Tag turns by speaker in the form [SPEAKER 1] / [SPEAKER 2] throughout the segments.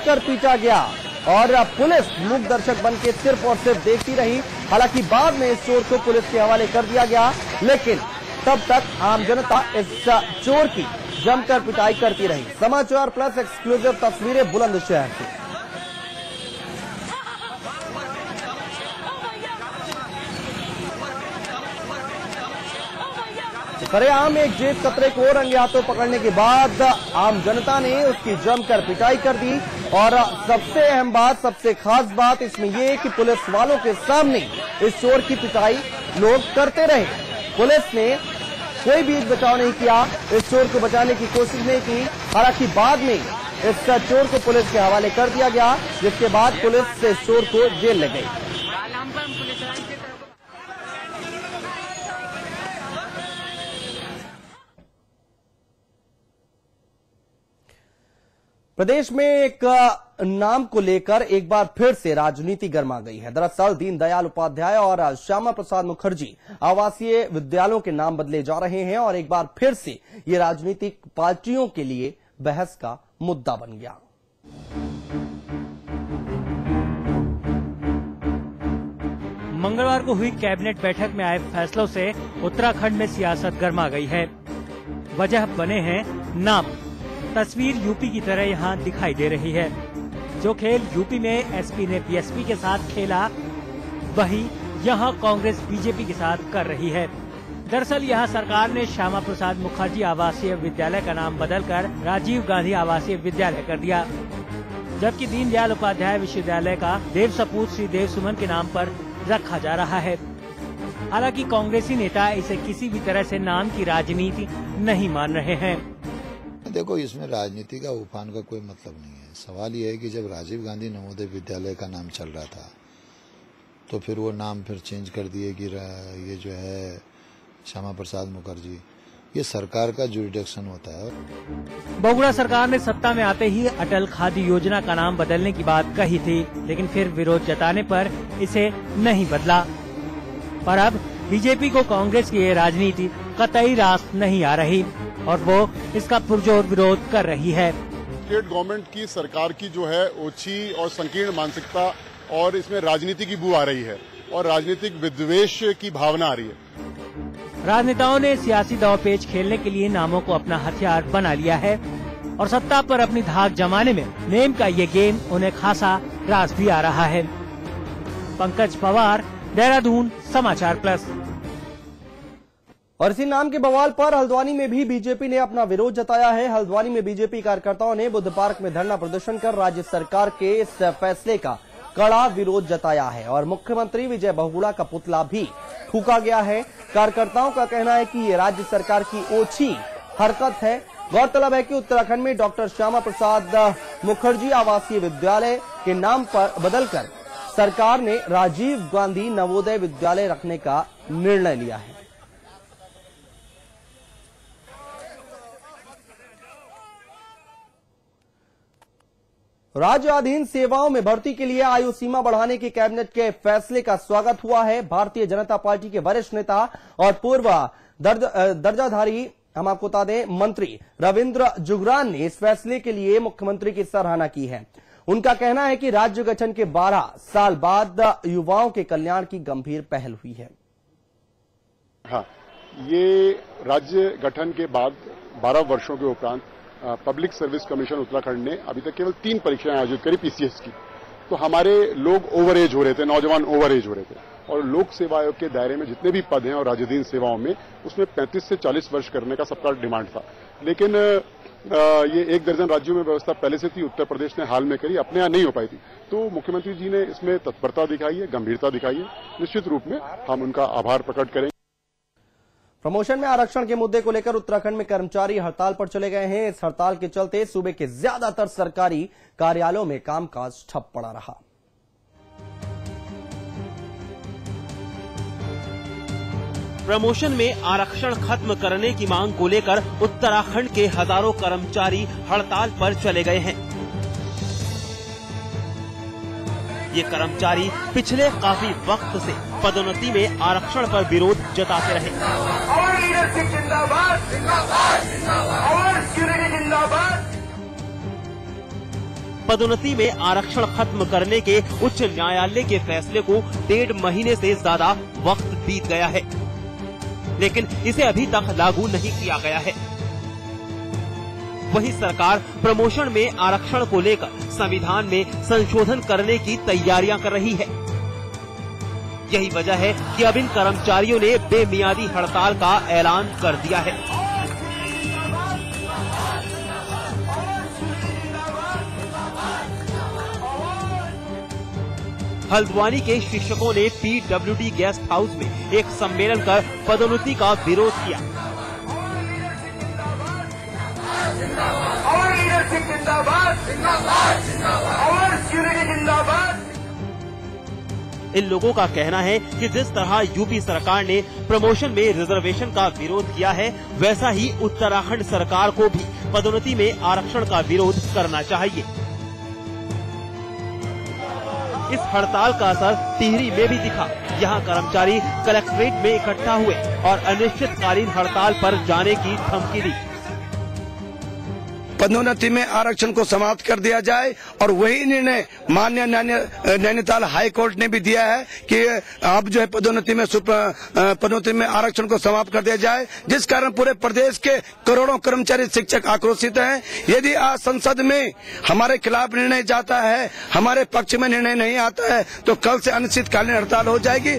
[SPEAKER 1] जमकर पीटा गया और पुलिस मूक दर्शक बन के सिर्फ और सिर्फ देखती रही। हालांकि बाद में इस चोर को पुलिस के हवाले कर दिया गया, लेकिन तब तक आम जनता इस चोर की जमकर पिटाई करती रही। समाचार प्लस एक्सक्लूसिव तस्वीरें बुलंदशहर से। सरेआम एक जेब कतरे को रंगे हाथों पकड़ने के बाद आम जनता ने उसकी जमकर पिटाई कर दी। और सबसे अहम बात, सबसे खास बात इसमें यह कि पुलिस वालों के सामने इस चोर की पिटाई लोग करते रहे। पुलिस ने कोई भी बचाव नहीं किया, इस चोर को बचाने की कोशिश नहीं की। हालांकि बाद में इस चोर को पुलिस के हवाले कर दिया गया, जिसके बाद पुलिस से इस चोर को जेल ले गई। प्रदेश में एक नाम को लेकर एक बार फिर से राजनीति गर्मा गई है। दरअसल दीनदयाल उपाध्याय और श्यामा प्रसाद मुखर्जी आवासीय विद्यालयों के नाम बदले जा रहे हैं और एक बार फिर से ये राजनीतिक पार्टियों के लिए बहस का मुद्दा बन गया।
[SPEAKER 2] मंगलवार को हुई कैबिनेट बैठक में आए फैसलों से उत्तराखंड में सियासत गर्मा गई है। वजह बने हैं नाम। तस्वीर यूपी की तरह यहाँ दिखाई दे रही है। जो खेल यूपी में एसपी ने बीएसपी के साथ खेला, वही यहाँ कांग्रेस बीजेपी के साथ कर रही है। दरअसल यहाँ सरकार ने श्यामा प्रसाद मुखर्जी आवासीय विद्यालय का नाम बदलकर राजीव गांधी आवासीय विद्यालय कर दिया, जबकि दीनदयाल उपाध्याय विश्वविद्यालय का देव सपूत श्री देव सुमन के नाम पर रखा जा रहा है। हालांकि कांग्रेसी नेता इसे किसी भी तरह से नाम की राजनीति नहीं मान रहे हैं।
[SPEAKER 3] देखो, इसमें राजनीति का उफान का कोई मतलब नहीं है। सवाल यह है कि जब राजीव गांधी नवोदय विद्यालय का नाम चल रहा था तो फिर वो नाम फिर चेंज कर दिए कि ये जो है श्यामा प्रसाद मुखर्जी। ये सरकार का जुरिडिक्शन होता है।
[SPEAKER 2] बगुड़ा सरकार ने सत्ता में आते ही अटल खादी योजना का नाम बदलने की बात कही थी, लेकिन फिर विरोध जताने पर इसे नहीं बदला। पर अब बीजेपी को कांग्रेस की ये राजनीति कतई रास नहीं आ रही और वो इसका पुरजोर विरोध कर रही है।
[SPEAKER 4] स्टेट गवर्नमेंट की सरकार की जो है ओछी और संकीर्ण मानसिकता और इसमें राजनीति की बू आ रही है और राजनीतिक विद्वेष की भावना आ रही है।
[SPEAKER 2] राजनेताओं ने सियासी दांवपेच खेलने के लिए नामों को अपना हथियार बना लिया है और सत्ता पर अपनी धाक जमाने में नेम का ये गेम उन्हें खासा रास भी आ रहा है। पंकज पवार, देहरादून, समाचार प्लस।
[SPEAKER 1] और इसी नाम के बवाल पर हल्द्वानी में भी बीजेपी ने अपना विरोध जताया है। हल्द्वानी में बीजेपी कार्यकर्ताओं ने बुद्ध पार्क में धरना प्रदर्शन कर राज्य सरकार के इस फैसले का कड़ा विरोध जताया है और मुख्यमंत्री विजय बहुगुणा का पुतला भी फूका गया है। कार्यकर्ताओं का कहना है कि ये राज्य सरकार की ओछी हरकत है। गौरतलब है कि उत्तराखंड में डॉक्टर श्यामा प्रसाद मुखर्जी आवासीय विद्यालय के नाम पर बदलकर सरकार ने राजीव गांधी नवोदय विद्यालय रखने का निर्णय लिया है। राज्याधीन सेवाओं में भर्ती के लिए आयु सीमा बढ़ाने के कैबिनेट के फैसले का स्वागत हुआ है। भारतीय जनता पार्टी के वरिष्ठ नेता और पूर्व दर्जाधारी, हम आपको बता दें, मंत्री रविंद्र जुगरान ने इस फैसले के लिए मुख्यमंत्री की सराहना की है। उनका कहना है कि राज्य गठन के 12 साल बाद युवाओं के कल्याण की गंभीर पहल हुई है।
[SPEAKER 4] हाँ, ये राज्य गठन के बाद 12 वर्षों के उपरांत पब्लिक सर्विस कमीशन उत्तराखंड ने अभी तक केवल 3 परीक्षाएं आयोजित करी पीसीएस की। तो हमारे लोग ओवर एज हो रहे थे, नौजवान ओवर एज हो रहे थे और लोक सेवा आयोग के दायरे में जितने भी पद हैं और राज्याधीन सेवाओं में उसमें 35 से 40 वर्ष करने का सबका डिमांड था। लेकिन ये 1 दर्जन राज्यों में व्यवस्था पहले से थी, उत्तर प्रदेश ने हाल में करी, अपने यहाँ नहीं हो पाई थी। तो मुख्यमंत्री जी ने इसमें तत्परता दिखाई है, गंभीरता दिखाई है। निश्चित रूप में हम उनका आभार प्रकट करेंगे।
[SPEAKER 1] प्रमोशन में आरक्षण के मुद्दे को लेकर उत्तराखंड में कर्मचारी हड़ताल पर चले गए हैं। इस हड़ताल के चलते सूबे के ज्यादातर सरकारी कार्यालयों में कामकाज ठप पड़ा रहा।
[SPEAKER 5] प्रमोशन में आरक्षण खत्म करने की मांग को लेकर उत्तराखंड के हजारों कर्मचारी हड़ताल पर चले गए हैं। ये कर्मचारी पिछले काफी वक्त से पदोन्नति में आरक्षण पर विरोध जताते रहे। पदोन्नति में आरक्षण खत्म करने के उच्च न्यायालय के फैसले को 1.5 महीने से ज्यादा वक्त बीत गया है, लेकिन इसे अभी तक लागू नहीं किया गया है। वहीं सरकार प्रमोशन में आरक्षण को लेकर संविधान में संशोधन करने की तैयारियां कर रही है। यही वजह है कि अब इन कर्मचारियों ने बेमियादी हड़ताल का ऐलान कर दिया है। हल्द्वानी के शिक्षकों ने पीडब्ल्यूडी गेस्ट हाउस में एक सम्मेलन कर पदोन्नति का विरोध किया। इन लोगों का कहना है कि जिस तरह यूपी सरकार ने प्रमोशन में रिजर्वेशन का विरोध किया है, वैसा ही उत्तराखंड सरकार को भी पदोन्नति में आरक्षण का विरोध करना चाहिए। इस हड़ताल का असर टिहरी में भी दिखा। यहाँ कर्मचारी कलेक्ट्रेट में इकट्ठा हुए और अनिश्चितकालीन हड़ताल पर जाने की धमकी दी।
[SPEAKER 6] पदोन्नति में आरक्षण को समाप्त कर दिया जाए और वही निर्णय माननीय नैनीताल हाई कोर्ट ने भी दिया है कि अब जो है पदोन्नति में आरक्षण को समाप्त कर दिया जाए, जिस कारण पूरे प्रदेश के करोड़ों कर्मचारी शिक्षक आक्रोशित हैं। यदि आज संसद में हमारे खिलाफ निर्णय जाता है, हमारे पक्ष में निर्णय नहीं आता है, तो कल से अनिश्चितकालीन हड़ताल हो जाएगी।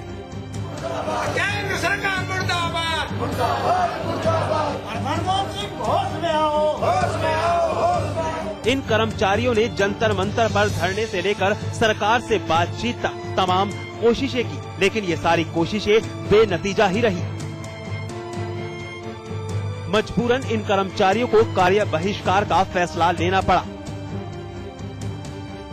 [SPEAKER 5] इन कर्मचारियों ने जंतर मंतर पर धरने से लेकर सरकार से बातचीत तक तमाम कोशिशें की, लेकिन ये सारी कोशिशें बेनतीजा ही रही। मजबूरन इन कर्मचारियों को कार्य बहिष्कार का फैसला लेना पड़ा।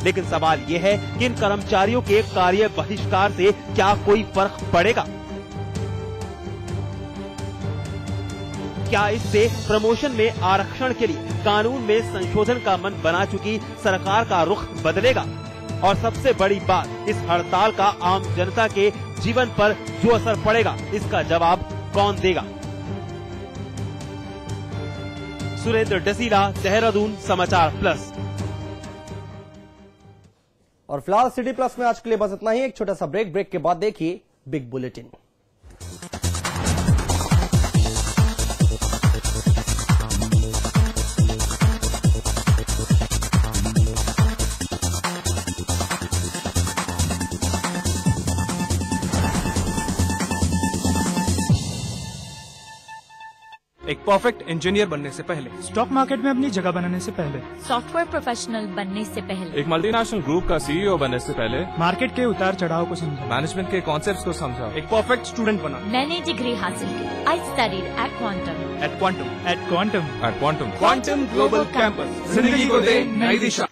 [SPEAKER 5] लेकिन सवाल ये है कि इन कर्मचारियों के कार्य बहिष्कार से क्या कोई फर्क पड़ेगा? क्या इससे प्रमोशन में आरक्षण के लिए कानून में संशोधन का मन बना चुकी सरकार का रुख बदलेगा? और सबसे बड़ी बात, इस हड़ताल का आम जनता के जीवन पर जो असर पड़ेगा, इसका जवाब कौन देगा? सुरेंद्र डसीला, देहरादून, समाचार प्लस।
[SPEAKER 1] और फिलहाल सिटी प्लस में आज के लिए बस इतना ही। एक छोटा सा ब्रेक के बाद देखिए बिग बुलेटिन।
[SPEAKER 7] एक परफेक्ट इंजीनियर बनने से पहले,
[SPEAKER 8] स्टॉक मार्केट में अपनी जगह बनाने से पहले,
[SPEAKER 9] सॉफ्टवेयर प्रोफेशनल बनने से पहले,
[SPEAKER 7] एक मल्टीनेशनल ग्रुप का सीईओ बनने से पहले,
[SPEAKER 8] मार्केट के उतार चढ़ाव को समझा,
[SPEAKER 7] मैनेजमेंट के कॉन्सेप्ट्स को समझा, एक परफेक्ट स्टूडेंट बना।
[SPEAKER 9] मैंने डिग्री हासिल की। I studied at quantum
[SPEAKER 7] global campus, जिंदगी को दे नई दिशा।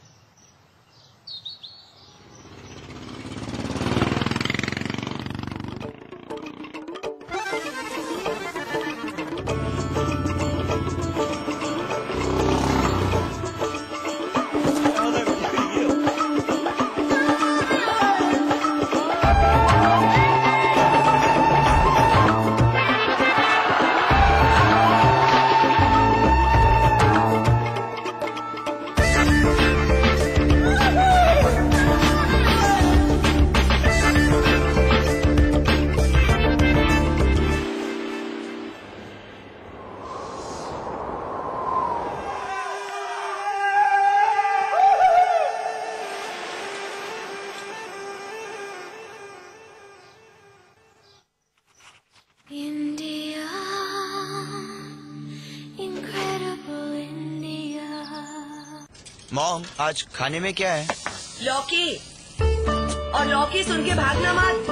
[SPEAKER 10] मॉम, आज खाने में क्या है?
[SPEAKER 11] लौकी। और लौकी सुन के भागना मत,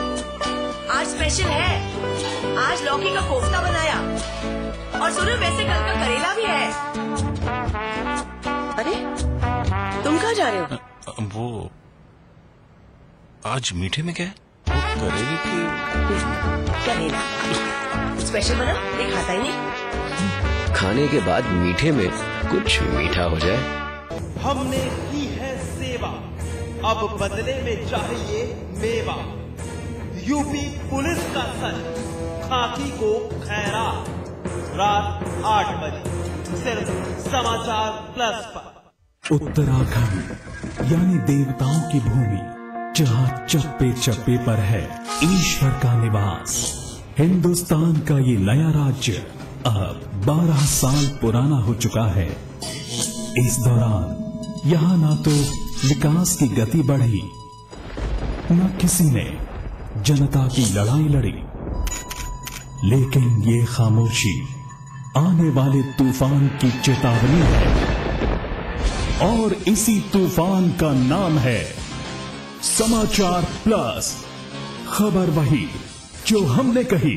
[SPEAKER 11] आज स्पेशल है। आज लौकी का कोफ्ता बनाया। और सुनो, वैसे कल का करेला भी है। अरे तुम कहाँ जा रहे हो?
[SPEAKER 10] वो आज मीठे में क्या है? करेले की।
[SPEAKER 11] करेला स्पेशल बना, ये खाता ही नहीं।
[SPEAKER 12] खाने के बाद मीठे में कुछ मीठा हो जाए।
[SPEAKER 5] हमने की है सेवा, अब बदले में चाहिए मेवा। यूपी पुलिस का सच, खाकी को खैरात। रात 8 बजे सिर्फ समाचार प्लस पर।
[SPEAKER 13] उत्तराखंड यानी देवताओं की भूमि, जहाँ चप्पे चप्पे पर है ईश्वर का निवास। हिंदुस्तान का ये नया राज्य अब 12 साल पुराना हो चुका है। इस दौरान यहाँ ना तो विकास की गति बढ़ी, न किसी ने जनता की लड़ाई लड़ी, लेकिन ये खामोशी आने वाले तूफान की चेतावनी है। और इसी तूफान का नाम है समाचार प्लस, खबर वही जो हमने कही।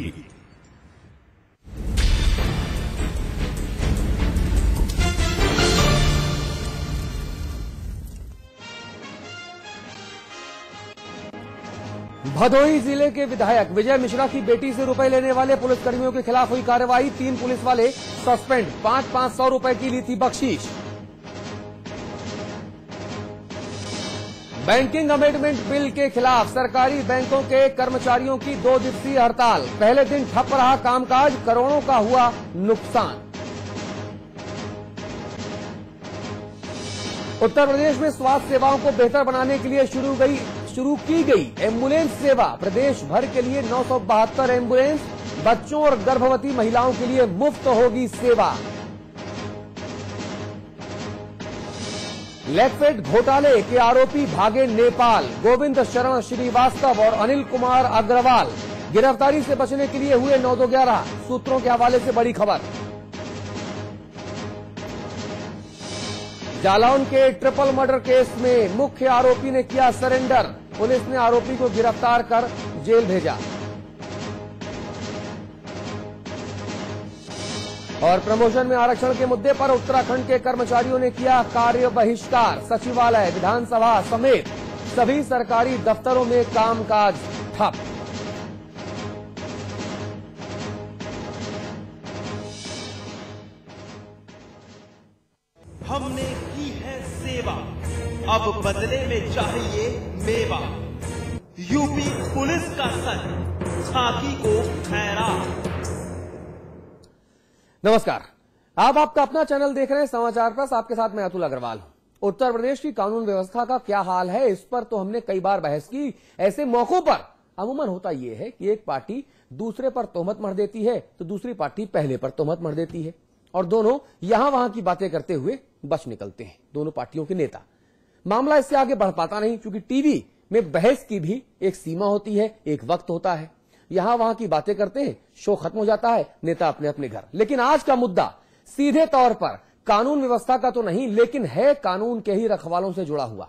[SPEAKER 1] भदोही जिले के विधायक विजय मिश्रा की बेटी से रुपए लेने वाले पुलिसकर्मियों के खिलाफ हुई कार्रवाई। 3 पुलिस वाले सस्पेंड, 500 रुपए की ली थी बख्शीश। बैंकिंग अमेंडमेंट बिल के खिलाफ सरकारी बैंकों के कर्मचारियों की 2 दिवसीय हड़ताल। पहले दिन ठप रहा कामकाज, करोड़ों का हुआ नुकसान। उत्तर प्रदेश में स्वास्थ्य सेवाओं को बेहतर बनाने के लिए शुरू की गई एम्बुलेंस सेवा। प्रदेश भर के लिए 972 एम्बुलेंस, बच्चों और गर्भवती महिलाओं के लिए मुफ्त होगी सेवा। लैक्सेट घोटाले के आरोपी भागे नेपाल। गोविंद शरण श्रीवास्तव और अनिल कुमार अग्रवाल गिरफ्तारी से बचने के लिए हुए 9-11। सूत्रों के हवाले से बड़ी खबर। जालौन के ट्रिपल मर्डर केस में मुख्य आरोपी ने किया सरेंडर। पुलिस ने आरोपी को गिरफ्तार कर जेल भेजा। और प्रमोशन में आरक्षण के मुद्दे पर उत्तराखंड के कर्मचारियों ने किया कार्य बहिष्कार। सचिवालय, विधानसभा समेत सभी सरकारी दफ्तरों में कामकाज ठप।
[SPEAKER 5] हमने की है सेवा, अब बदले में चाहिए मेवा। यूपी पुलिस का सच, खाकी को खैरात।
[SPEAKER 1] नमस्कार, आप आपका अपना चैनल देख रहे हैं समाचार प्लस। आपके साथ मैं अतुल अग्रवाल हूं। उत्तर प्रदेश की कानून व्यवस्था का क्या हाल है, इस पर तो हमने कई बार बहस की। ऐसे मौकों पर अमूमन होता यह है कि एक पार्टी दूसरे पर तोहमत मढ़ देती है तो दूसरी पार्टी पहले पर तोहमत मढ़ देती है और दोनों यहां वहां की बातें करते हुए बच निकलते हैं, दोनों पार्टियों के नेता। मामला इससे आगे बढ़ पाता नहीं, क्योंकि टीवी में बहस की भी एक सीमा होती है, एक वक्त होता है। यहां वहां की बातें करते हैं, शो खत्म हो जाता है, नेता अपने अपने घर। लेकिन आज का मुद्दा सीधे तौर पर कानून व्यवस्था का तो नहीं, लेकिन है कानून के ही रखवालों से जुड़ा हुआ।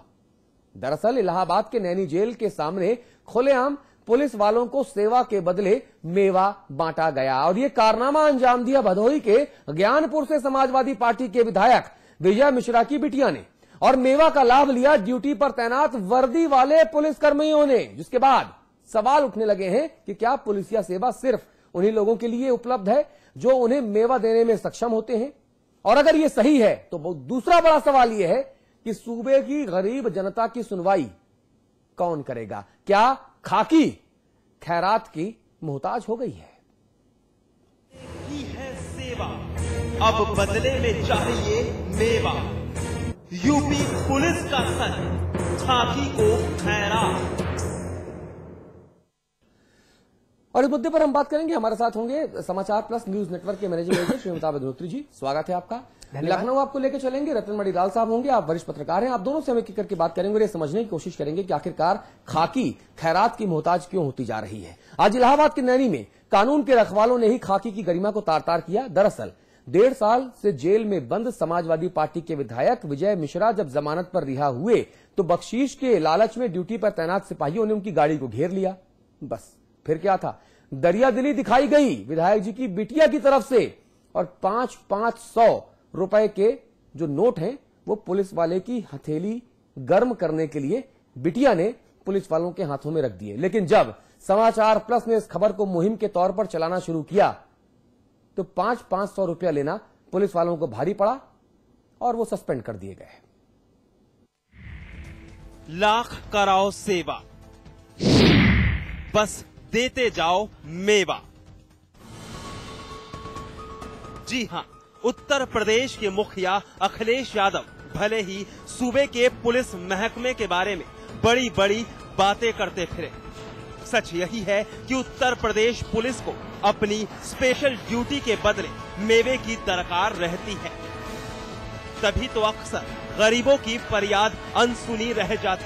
[SPEAKER 1] दरअसल इलाहाबाद के नैनी जेल के सामने खुलेआम पुलिस वालों को सेवा के बदले मेवा बांटा गया और यह कारनामा अंजाम दिया भदोही के ज्ञानपुर से समाजवादी पार्टी के विधायक विजय मिश्रा की बिटिया ने। और मेवा का लाभ लिया ड्यूटी पर तैनात वर्दी वाले पुलिसकर्मियों ने, जिसके बाद सवाल उठने लगे हैं कि क्या पुलिसिया सेवा सिर्फ उन्हीं लोगों के लिए उपलब्ध है जो उन्हें मेवा देने में सक्षम होते हैं। और अगर यह सही है तो दूसरा बड़ा सवाल यह है कि सूबे की गरीब जनता की सुनवाई कौन करेगा। क्या खाकी खैरात की मोहताज हो गई है?
[SPEAKER 5] की है सेवा, अब बदले में चाहिए मेवा। यूपी पुलिस का सच, खाकी को खैरात।
[SPEAKER 1] और इस मुद्दे पर हम बात करेंगे। हमारे साथ होंगे समाचार प्लस न्यूज नेटवर्क के मैनेजिंग एडिटर श्री अमिताभ अग्निहोत्री जी, स्वागत है आपका। लखनऊ आपको लेकर चलेंगे रतन मणिलाल साहब होंगे, आप वरिष्ठ पत्रकार हैं। आप दोनों से हम एक करके बात करेंगे और ये समझने की कोशिश करेंगे कि आखिरकार खाकी खैरात की मोहताज क्यों होती जा रही है। आज इलाहाबाद के नैनी में कानून के रखवालों ने ही खाकी की गरिमा को तार तार किया। दरअसल 1.5 साल से जेल में बंद समाजवादी पार्टी के विधायक विजय मिश्रा जब जमानत पर रिहा हुए तो बख्शीश के लालच में ड्यूटी पर तैनात सिपाहियों ने उनकी गाड़ी को घेर लिया। बस फिर क्या था, दरियादिली दिखाई गई विधायक जी की बिटिया की तरफ से और 500 रुपए के जो नोट हैं वो पुलिस वाले की हथेली गर्म करने के लिए बिटिया ने पुलिस वालों के हाथों में रख दिए। लेकिन जब समाचार प्लस ने इस खबर को मुहिम के तौर पर चलाना शुरू किया तो 500 रुपया लेना पुलिस वालों को भारी पड़ा और वो सस्पेंड कर दिए गए।
[SPEAKER 5] लाख कराओ सेवा, बस देते जाओ मेवा। जी हां, उत्तर प्रदेश के मुखिया अखिलेश यादव भले ही सूबे के पुलिस महकमे के बारे में बड़ी बड़ी बातें करते फिरे, सच यही है कि उत्तर प्रदेश पुलिस को अपनी स्पेशल ड्यूटी के बदले मेवे की दरकार रहती है। तभी तो अक्सर गरीबों की फरियाद अनसुनी रह जाती